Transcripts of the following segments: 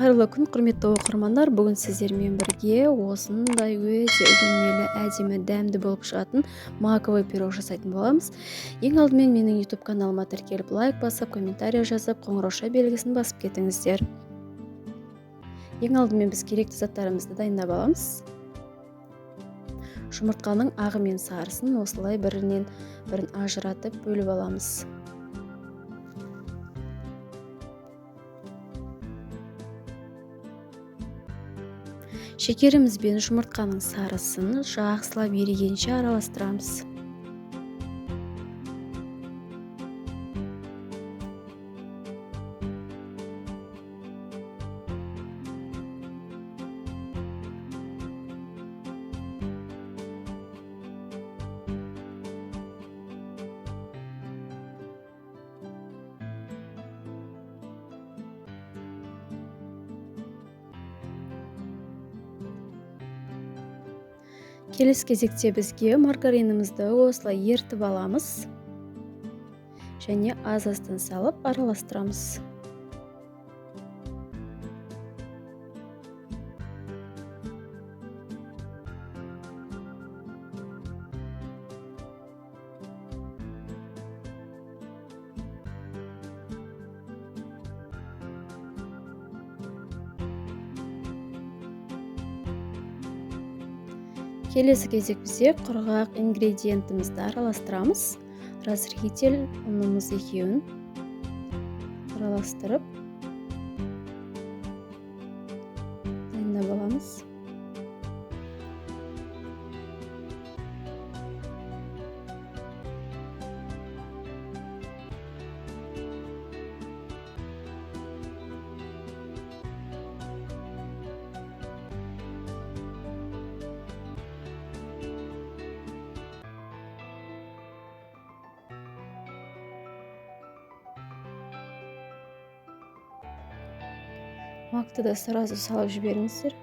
Қайырлы күн, құрметті оқырмандар. Бүгін сіздермен бірге осындай өте үйленмелі, әдемі, дәмді болып шығатын маковый пирог жасайтын боламыз. Ең алдымен менің YouTube каналыма тіркеліп, лайк басып, комментарий жазып, қоңырауша белгісін басып кетіңіздер. Ең алдымен біз керекті заттарымызды дайындап аламыз. Жұмыртқаның ағы мен сарысын осылай бірінен бірін ажыратып бөліп аламыз. Шекеріміз бен жұмыртқаның сарысын жақсылап ерігенше араластырамыз. Келесі кезекте бізге маргаринімізді осылай ертіп аламыз және аз-аздан салып араластырамыз. Келесі кезек бізде құрғақ ингредиентімізді араластырамыз. Разрыхитель ұнымыз екеуін араластырып дайындап аламыз. Макты да сразу салып жіберіңіздер.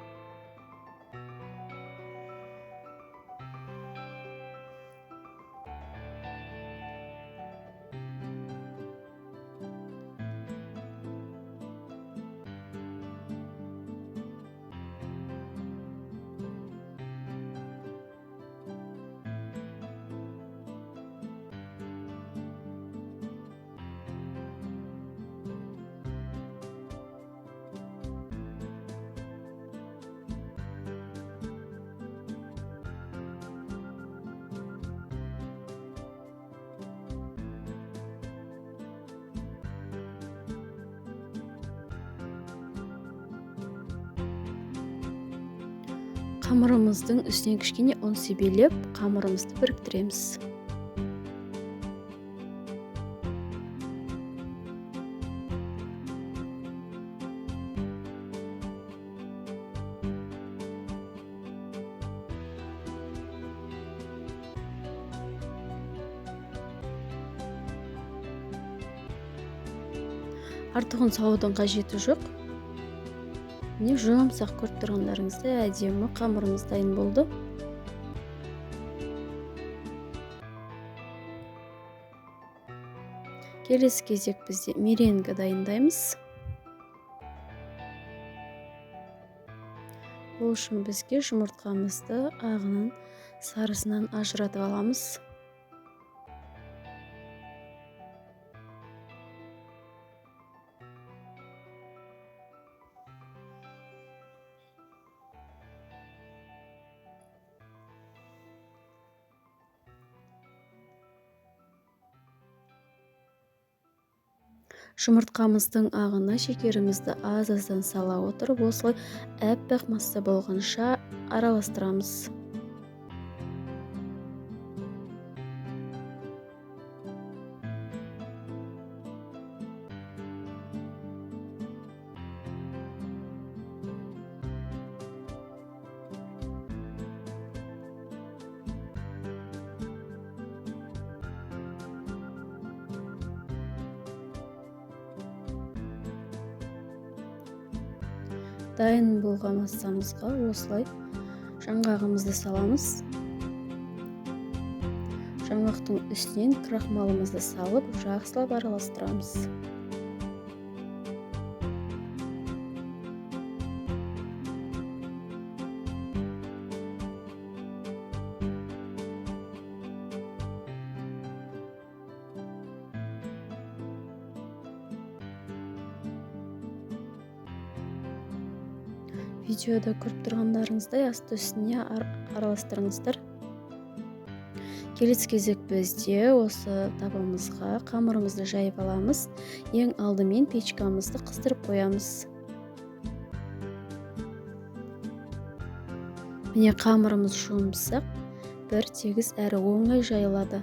Қамырымыздың үстінен кішкене ұн себелеп, қамырымызды біріктіреміз. Артығын салудың қажеті жоқ. Міне жұмсақ көріп тұрғандарыңызда әдемі қамырымыз дайын болды. Келесі кезек бізде меренге дайындаймыз. Бұл үшін бізге жұмыртқамызды ағынан, сарысынан ажыратып аламыз. Жұмыртқамыздың ағына шекерімізді аз-аздан сала отырып, осылай әппақ масса болғанша араластырамыз. Дайын болған массамызға осылай жаңғағымызды саламыз. Жаңғақтың үстінен крахмалымызды салып, жақсылап араластырамыз. Видеода көріп тұрғандарыңыздай асты үстіне араластырыңыздар. Келесі кезек бізде осы табамызға қамырымызды жайып аламыз. Ең алдымен печкамызды қыздырып қоямыз. Міне қамырымыз жұмсақ, бір тегіс әрі оңай жайылады.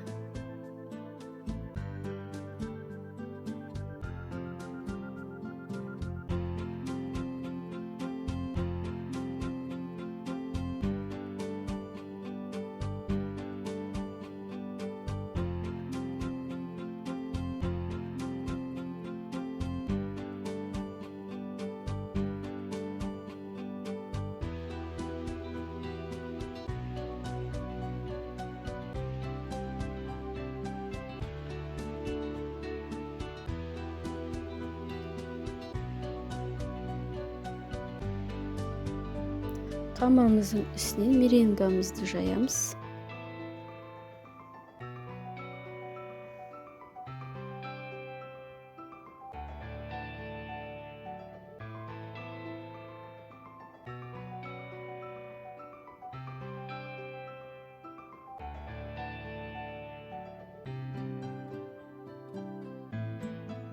Қамырымыздың үстінен меренгамызды жаямыз.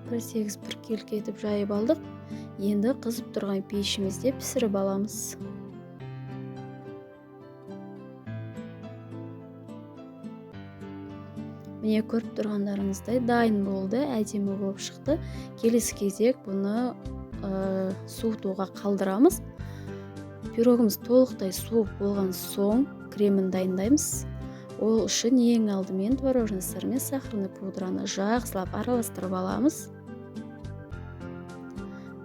Бір тегіс біркелкі етіп жайып алдық. Енді қызып тұрған пешімізде пісіріп аламыз. Міне көріп тұрғандарыңыздай дайын болды, әдемі болып шықты. Келесі кезек бұны суытуға қалдырамыз. Пирогымыз толықтай суып болған соң кремін дайындаймыз. Ол үшін ең алдымен творожный сыр мен сахарный пудраны жақсылап араластырып аламыз.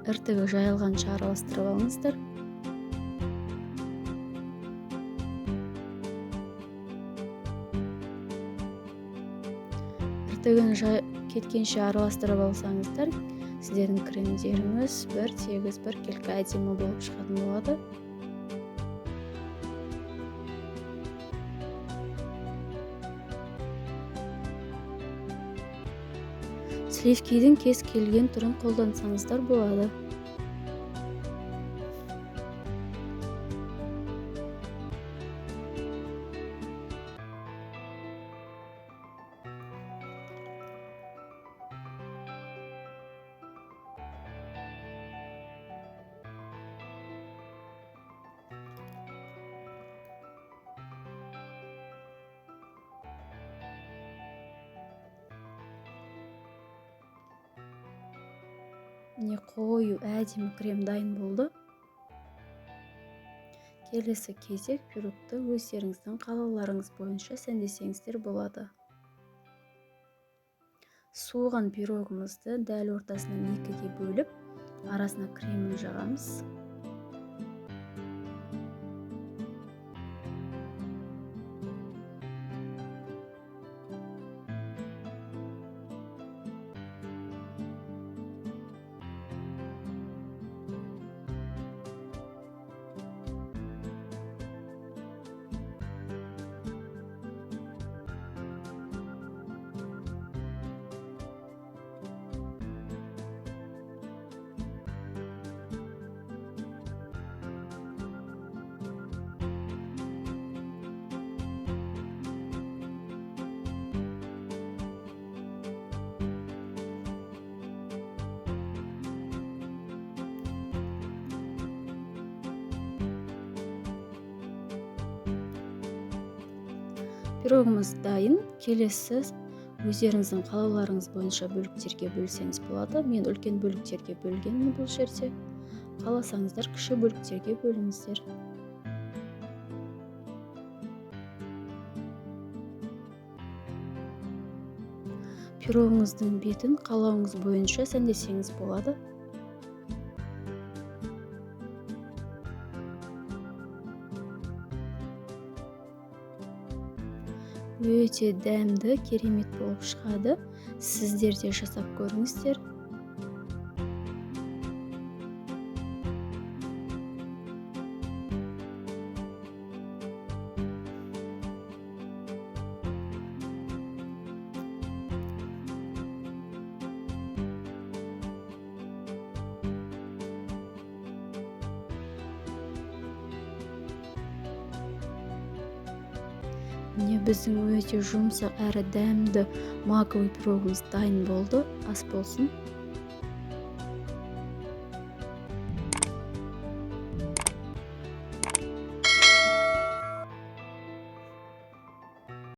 Іртігі жайылғанша араластырып алыңыздар. Іртігін кеткенше араластырып алсаңыздар, сіздердің кремдеріңіз бір тегіс біркелкі әдемі болып шығатын болады. Сливкидің кез келген түрін қолдансаңыздар болады. Міне қою әдемі крем дайын болды. Келесі кезек пирогты өздеріңіздің қалауларыңыз бойынша сәндесеңіздер болады. Суыған пирогымызды дәл ортасынан екіге бөліп, арасына кремін жағамыз. Пирогымыз дайын. Келесі өздеріңіздің қалауларыңыз бойынша бөліктерге бөлсеңіз болады. Мен үлкен бөліктерге бөлгенмін бұл жерде. Қаласаңыздар кіші бөліктерге бөліңіздер. Пирогыңыздың бетін қалауыңыз бойынша сәндесеңіз болады. Өте дәмді, керемет болып шығады. Сіздер де жасап көріңіздер. Міне біздің өте жұмсақ әрі дәмді маковый пирогымыз дайын болды. Ас болсын.